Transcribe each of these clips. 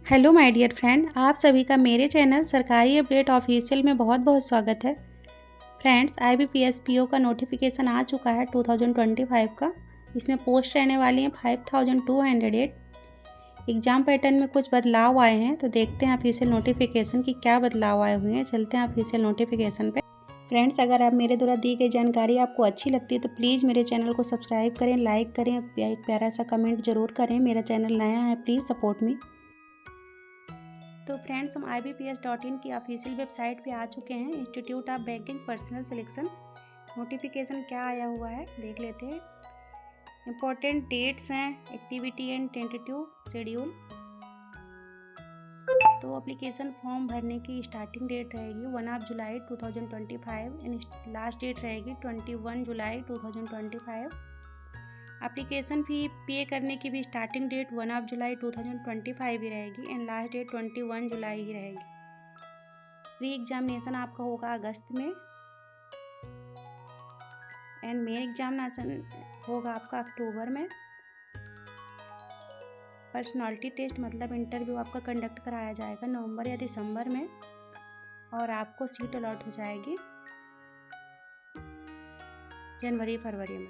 Hello my dear friend, आप सभी का मेरे चैनल सरकारी अपडेट ऑफिशियल में बहुत बहुत स्वागत है। फ्रेंड्स, IBPS PO का नोटिफिकेशन आ चुका है 2025 का। इसमें पोस्ट रहने वाली हैं 5208। एग्ज़ाम पैटर्न में कुछ बदलाव आए हैं, तो देखते हैं ऑफिशियल नोटिफिकेशन की क्या बदलाव आए हुए हैं। चलते हैं ऑफिशियल नोटिफिकेशन पे। फ्रेंड्स, अगर आप मेरे द्वारा दी गई जानकारी आपको अच्छी लगती है तो प्लीज़ मेरे चैनल को सब्सक्राइब करें, लाइक करें, एक प्यारा सा कमेंट जरूर करें। मेरा चैनल नया है, प्लीज़ सपोर्ट मी। तो फ्रेंड्स, हम IBPS.in की ऑफिशियल वेबसाइट पे आ चुके हैं। Institute of banking personal selection notification क्या आया हुआ है देख लेते हैं। इम्पोर्टेंट डेट्स हैं, एक्टिविटी एंड टेंटेटिव शेड्यूल। तो एप्लीकेशन फॉर्म भरने की स्टार्टिंग डेट रहेगी 1 जुलाई 2025 एंड लास्ट डेट रहेगी 21 जुलाई 2025। एप्लीकेशन फ़ी पे करने की भी स्टार्टिंग डेट 1 जुलाई 2025 ही रहेगी एंड लास्ट डेट 21 जुलाई ही रहेगी। प्री एग्जामिनेशन आपका होगा अगस्त में एंड मेन एग्जामिनेशन होगा आपका अक्टूबर में। पर्सनालिटी टेस्ट मतलब इंटरव्यू आपका कंडक्ट कराया जाएगा नवंबर या दिसंबर में और आपको सीट अलॉट हो जाएगी जनवरी फरवरी में।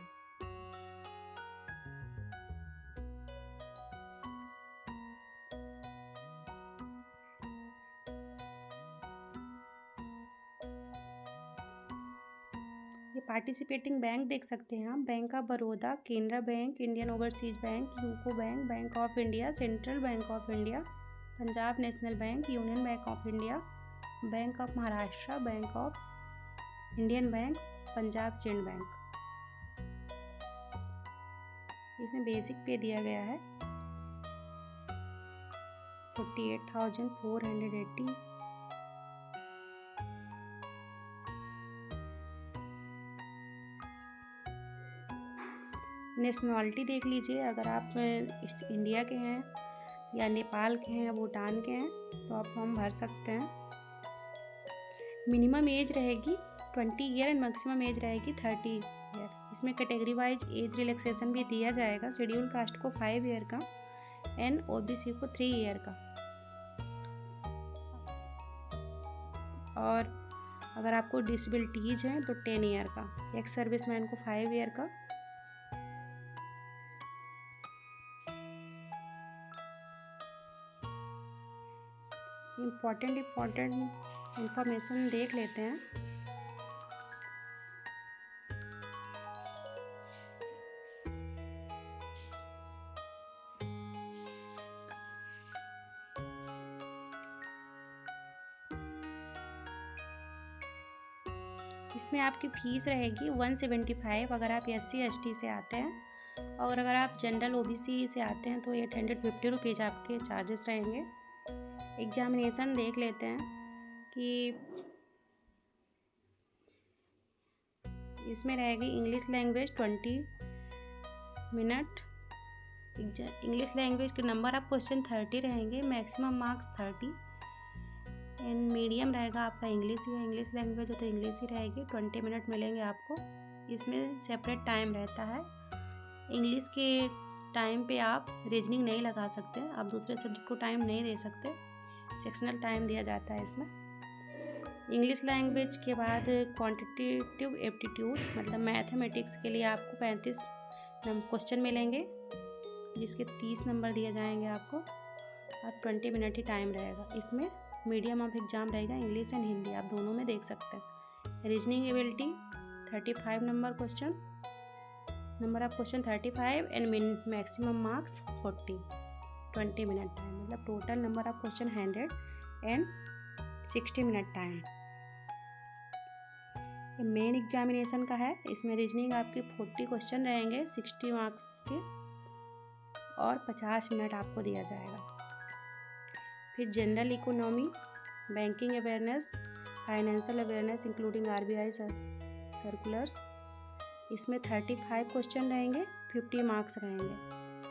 ये पार्टिसिपेटिंग बैंक देख सकते हैं आप, bank of Baroda, Canara bank, Indian overseas bank, UCO bank, bank of India, central bank of India, Punjab national bank, union bank of India, bank of Maharashtra, bank of Indian bank, Punjab state bank. इसमें basic पे दिया गया है 48,480। Nationality देख लीजिए, अगर आप India के हैं या नेपाल के हैं, भूटान के हैं तो आप फॉर्म भर सकते हैं। मिनिमम एज रहेगी 20 ईयर एंड मैक्सिमम एज रहेगी 30 ईयर। इसमें कैटेगरी वाइज एज रिलैक्सेशन भी दिया जाएगा। शेड्यूल कास्ट को 5 ईयर का एंड OBC को 3 ईयर का। और अगर आपको डिसेबिलिटीज़ हैं तो 10 ईयर का। एक्स सर्विसमैन को 5 ईयर का। इम्पॉर्टेंट इंफॉर्मेशन देख लेते हैं। इसमें आपकी फ़ीस रहेगी 175 अगर आप SC ST से आते हैं, और अगर आप जनरल OBC से आते हैं तो 850 रुपीज़ आपके चार्जेस रहेंगे। एग्जामिनेशन देख लेते हैं कि इसमें रहेगी English language 20 minute. English language के नंबर ऑफ क्वेश्चन 30 रहेंगे, मैक्सिमम मार्क्स 30 एंड मीडियम रहेगा आपका इंग्लिश ही है। इंग्लिश लैंग्वेज है तो इंग्लिश ही रहेगी। 20 मिनट मिलेंगे आपको। इसमें सेपरेट टाइम रहता है। इंग्लिश के टाइम पे आप रीजनिंग नहीं लगा सकते, आप दूसरे सब्जेक्ट को टाइम नहीं दे सकते, सेक्शनल टाइम दिया जाता है इसमें। इंग्लिश लैंग्वेज के बाद क्वांटिटेटिव एप्टीट्यूड मतलब मैथमेटिक्स के लिए आपको 35 क्वेश्चन मिलेंगे, जिसके 30 नंबर दिए जाएंगे आपको और 20 मिनट ही टाइम रहेगा। इसमें मीडियम ऑफ एग्जाम रहेगा इंग्लिश एंड हिंदी, आप दोनों में देख सकते हैं। Reasoning ability 35 number question, number of question 35 and maximum marks 40, 20 minute time मतलब total number of question 100 and 60 minute time. ये मेन एग्जामिनेशन का है। इसमें रीजनिंग आपके 40 क्वेश्चन रहेंगे 60 मार्क्स के और 50 मिनट आपको दिया जाएगा। फिर general economy, banking awareness, financial awareness including RBI circulars. इसमें 35 क्वेश्चन रहेंगे, 50 मार्क्स रहेंगे,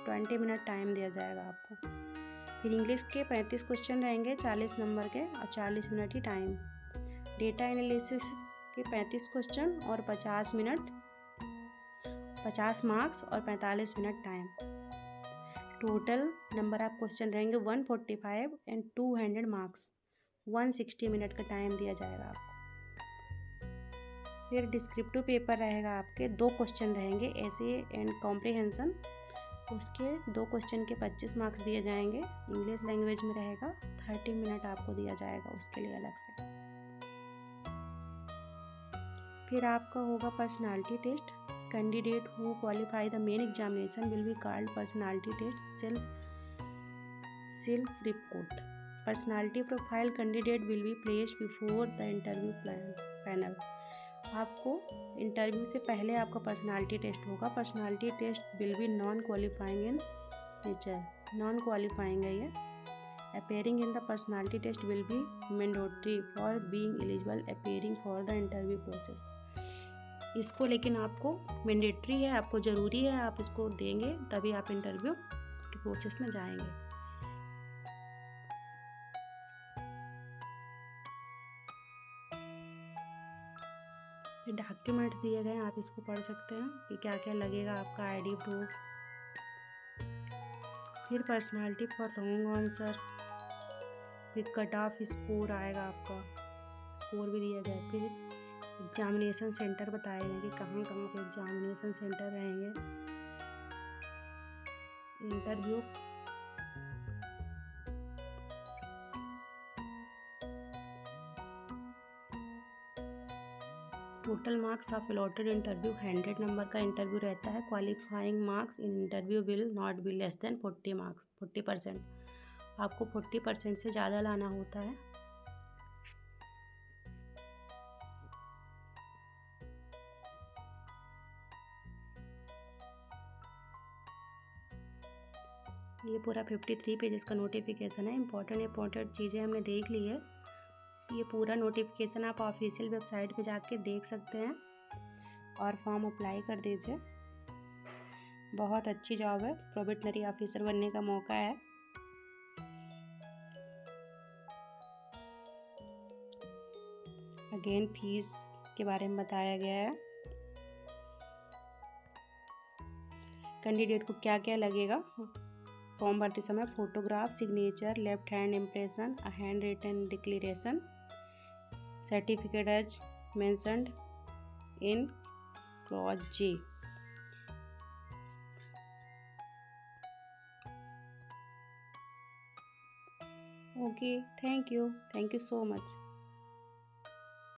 20 मिनट टाइम दिया जाएगा आपको। फिर इंग्लिश के 35 क्वेश्चन रहेंगे 40 नंबर के और 40 मिनट ही टाइम। डेटा एनालिसिस के 35 क्वेश्चन और 50 मिनट, 50 मार्क्स और 45 minute time. Total number of question रहेंगे 145 एंड 200 मार्क्स। 160 मिनट का टाइम दिया जाएगा आपको। फिर डिस्क्रिप्टिव पेपर रहेगा आपके, 2 क्वेश्चन रहेंगे ऐसे एंड कॉम्प्रिहेंशन। उसके 2 क्वेश्चन के 25 मार्क्स दिए जाएंगे। इंग्लिश लैंग्वेज में रहेगा, 30 मिनट आपको दिया जाएगा उसके लिए अलग से। फिर आपका होगा personality test. Candidate who qualify the main examination will be called personality test self report. Personality profile candidate will be placed before the interview panel. आपको इंटरव्यू से पहले आपका पर्सनालिटी टेस्ट होगा। Personality test will be non qualifying in nature, non qualifying है ये। Appearing in the personality test will be mandatory for being eligible appearing for the interview process. इसको लेकिन आपको मैंडेटरी है, आपको ज़रूरी है, आप इसको देंगे तभी आप इंटरव्यू के प्रोसेस में जाएंगे। फिर डॉक्यूमेंट्स दिए गए हैं, आप इसको पढ़ सकते हैं कि क्या क्या लगेगा आपका आईडी प्रूफ। फिर पर्सनालिटी फॉर रॉन्ग आंसर, फिर कट ऑफ स्कोर आएगा आपका, स्कोर भी दिया गया। फिर एग्जामिनेशन सेंटर बताए गए कि कहाँ कहाँ पे एग्जामिनेशन सेंटर रहेंगे। Interview total marks of allotted interview 100 number का इंटरव्यू रहता है। Qualifying marks in interview will not be less than 40 marks, 40%। आपको 40% से ज़्यादा लाना होता है। ये पूरा 53 पेजेस का नोटिफिकेशन है। इंपॉर्टेंट चीज़ें हमने देख ली है। ये पूरा नोटिफिकेशन आप ऑफिशियल वेबसाइट पे जाके देख सकते हैं और फॉर्म अप्लाई कर दीजिए। बहुत अच्छी जॉब है, प्रोबेशनरी ऑफिसर बनने का मौका है। अगेन फीस के बारे में बताया गया है। कैंडिडेट को क्या क्या लगेगा फॉर्म भरते समय: photograph, signature, left hand impression, a handwritten declaration, certificate as mentioned in clause G। Okay, thank you so much।